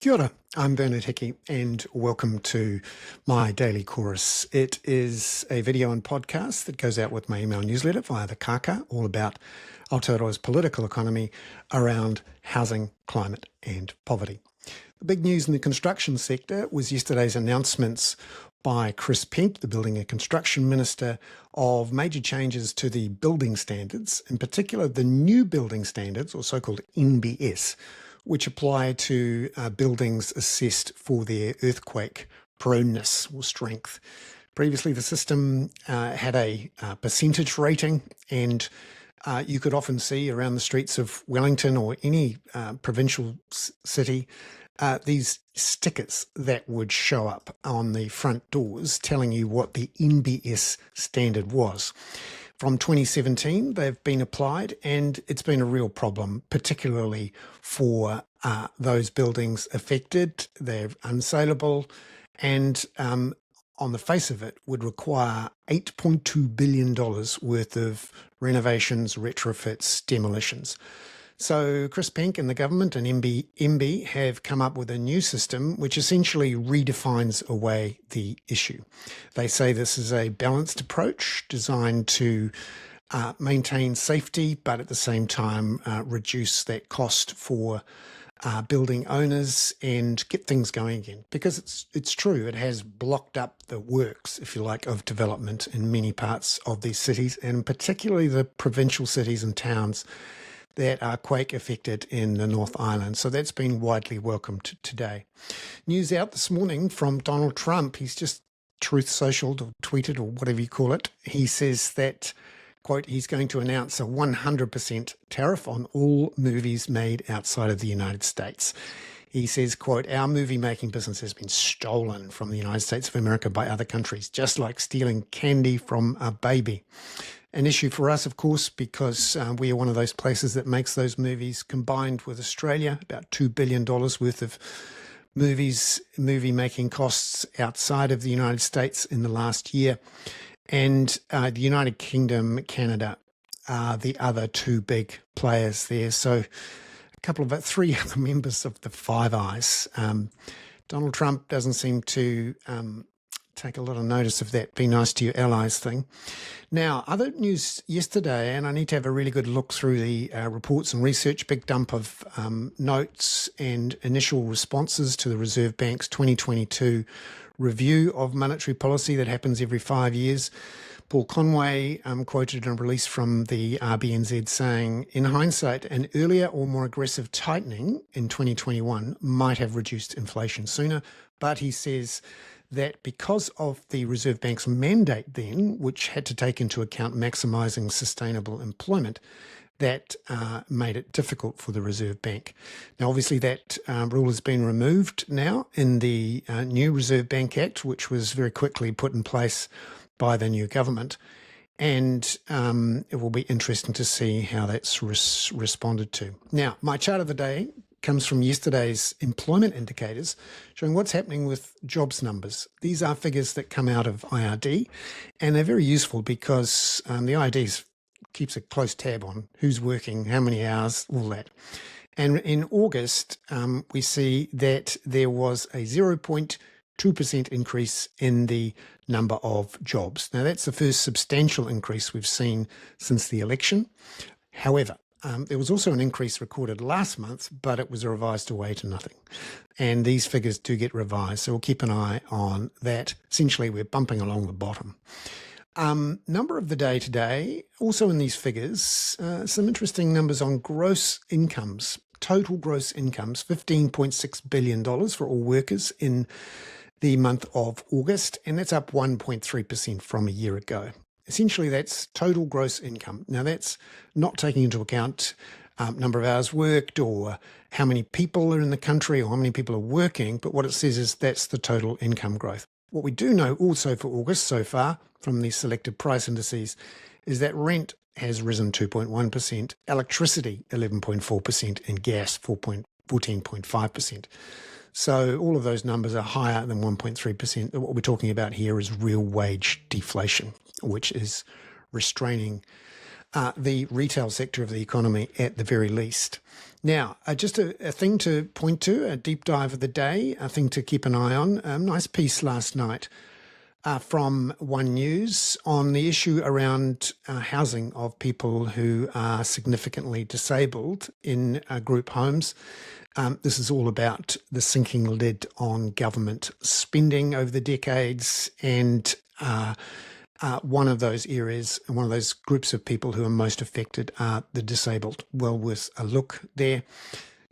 Kia ora, I'm Bernard Hickey and welcome to my daily chorus. It is a video and podcast that goes out with my email newsletter via the Kaka, all about Aotearoa's political economy around housing, climate and poverty. The big news in the construction sector was yesterday's announcements by Chris Pink, the Building and Construction Minister, of major changes to the building standards, in particular the new building standards, or so-called NBS, which apply to buildings assessed for their earthquake proneness or strength. Previously, the system had a percentage rating, and you could often see around the streets of Wellington or any provincial city these stickers that would show up on the front doors telling you what the NBS standard was. From 2017, they've been applied, and it's been a real problem, particularly for those buildings affected. They're unsaleable, and on the face of it, would require $8.2 billion worth of renovations, retrofits, demolitions. So Chris Pink and the government and MB have come up with a new system which essentially redefines away the issue. They say this is a balanced approach designed to maintain safety, but at the same time reduce that cost for building owners and get things going again. Because it's true, it has blocked up the works, if you like, of development in many parts of these cities, and particularly the provincial cities and towns that are quake affected in the North Island. So that's been widely welcomed today. News out this morning from Donald Trump. He's just Truth Socialed or tweeted or whatever you call it. He says that, quote, he's going to announce a 100% tariff on all movies made outside of the United States. He says, quote, our movie-making business has been stolen from the United States of America by other countries, just like stealing candy from a baby. An issue for us, of course, because we are one of those places that makes those movies. Combined with Australia, about $2 billion worth of movie-making costs outside of the United States in the last year. And the United Kingdom, Canada are the other two big players there. So three other members of the Five Eyes. Donald Trump doesn't seem to take a lot of notice of that "be nice to your allies" thing. Now, other news yesterday, and I need to have a really good look through the reports and research, big dump of notes and initial responses to the Reserve Bank's 2022 review of monetary policy that happens every 5 years. Paul Conway quoted in a release from the RBNZ saying, in hindsight, an earlier or more aggressive tightening in 2021 might have reduced inflation sooner, but he says that because of the Reserve Bank's mandate then, which had to take into account maximising sustainable employment, that made it difficult for the Reserve Bank. Now, obviously, that rule has been removed now in the new Reserve Bank Act, which was very quickly put in place by the new government. And it will be interesting to see how that's responded to. Now, my chart of the day comes from yesterday's employment indicators showing what's happening with jobs numbers. These are figures that come out of IRD, and they're very useful because the IRD keeps a close tab on who's working, how many hours, all that. And in August, we see that there was a 0.2% increase in the number of jobs. Now, that's the first substantial increase we've seen since the election. However, there was also an increase recorded last month, but it was revised away to nothing. And these figures do get revised, so we'll keep an eye on that. Essentially, we're bumping along the bottom. Number of the day today, also in these figures, some interesting numbers on gross incomes. Total gross incomes, $15.6 billion for all workers in the month of August, and that's up 1.3% from a year ago. Essentially, that's total gross income. Now, that's not taking into account number of hours worked or how many people are in the country or how many people are working, but what it says is that's the total income growth. What we do know also for August so far from these selected price indices is that rent has risen 2.1%, electricity 11.4%, and gas 14.5%. So all of those numbers are higher than 1.3%. What we're talking about here is real wage deflation, which is restraining the retail sector of the economy at the very least. Now, just a thing to point to, a deep dive of the day, a thing to keep an eye on. A nice piece last night from One News on the issue around housing of people who are significantly disabled in group homes. This is all about the sinking lid on government spending over the decades, and one of those areas, one of those groups of people who are most affected are the disabled. Well worth a look there.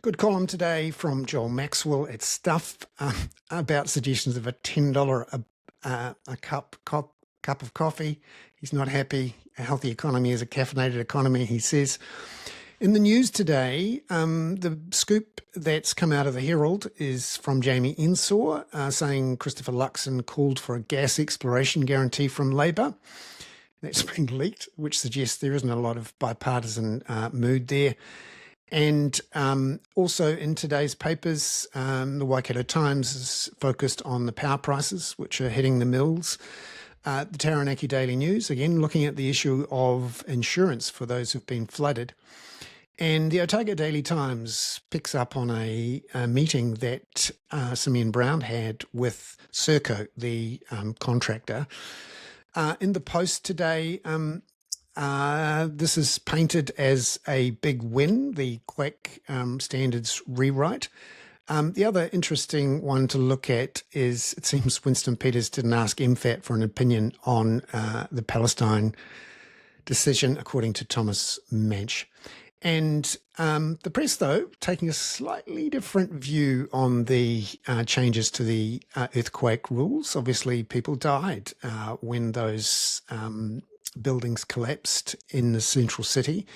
Good column today from Joel Maxwell at Stuff about suggestions of a $10 a cup of coffee. He's not happy. A healthy economy is a caffeinated economy, he says. In the news today, the scoop that's come out of the Herald is from Jamie Ensor, saying Christopher Luxon called for a gas exploration guarantee from Labor. That's been leaked, which suggests there isn't a lot of bipartisan mood there. And also in today's papers, the Waikato Times is focused on the power prices, which are hitting the mills. The Taranaki Daily News, again, looking at the issue of insurance for those who've been flooded. And the Otago Daily Times picks up on a meeting that Simeon Brown had with Serco, the contractor. In the Post today, this is painted as a big win, the quake standards rewrite. The other interesting one to look at is, it seems Winston Peters didn't ask MFAT for an opinion on the Palestine decision, according to Thomas Manch. And the press, though, taking a slightly different view on the changes to the earthquake rules. Obviously, people died when those buildings collapsed in the central city.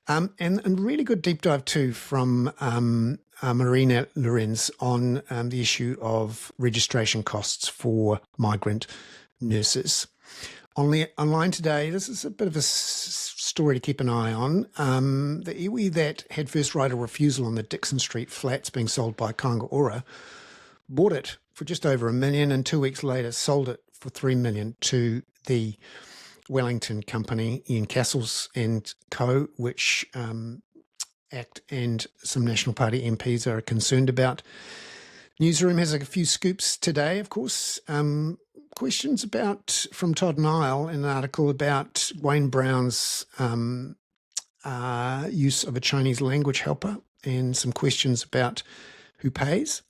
And really good deep dive too from Marina Lorenz on the issue of registration costs for migrant nurses. Online today, this is a bit of a story to keep an eye on. The iwi that had first right of refusal on the Dixon Street flats being sold by Kāinga Ora bought it for just over $1 million, and 2 weeks later sold it for $3 million to the Wellington company, Ian Castles and Co., which ACT and some National Party MPs are concerned about. Newsroom has a few scoops today, of course. Questions about from Todd Nile in an article about Wayne Brown's use of a Chinese language helper, and some questions about who pays.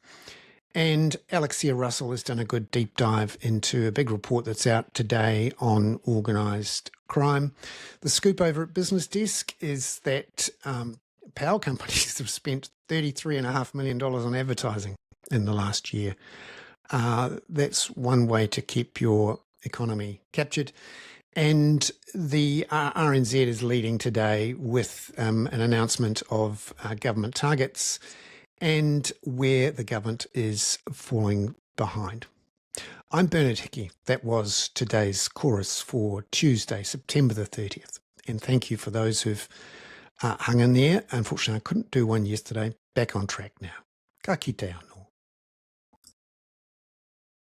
And Alexia Russell has done a good deep dive into a big report that's out today on organised crime. The scoop over at Business Desk is that power companies have spent $33.5 million on advertising in the last year. That's one way to keep your economy captured. And the RNZ is leading today with an announcement of government targets and where the government is falling behind. I'm Bernard Hickey. That was today's chorus for Tuesday, September the 30th. And thank you for those who've hung in there. Unfortunately, I couldn't do one yesterday. Back on track now. Ka kite anō.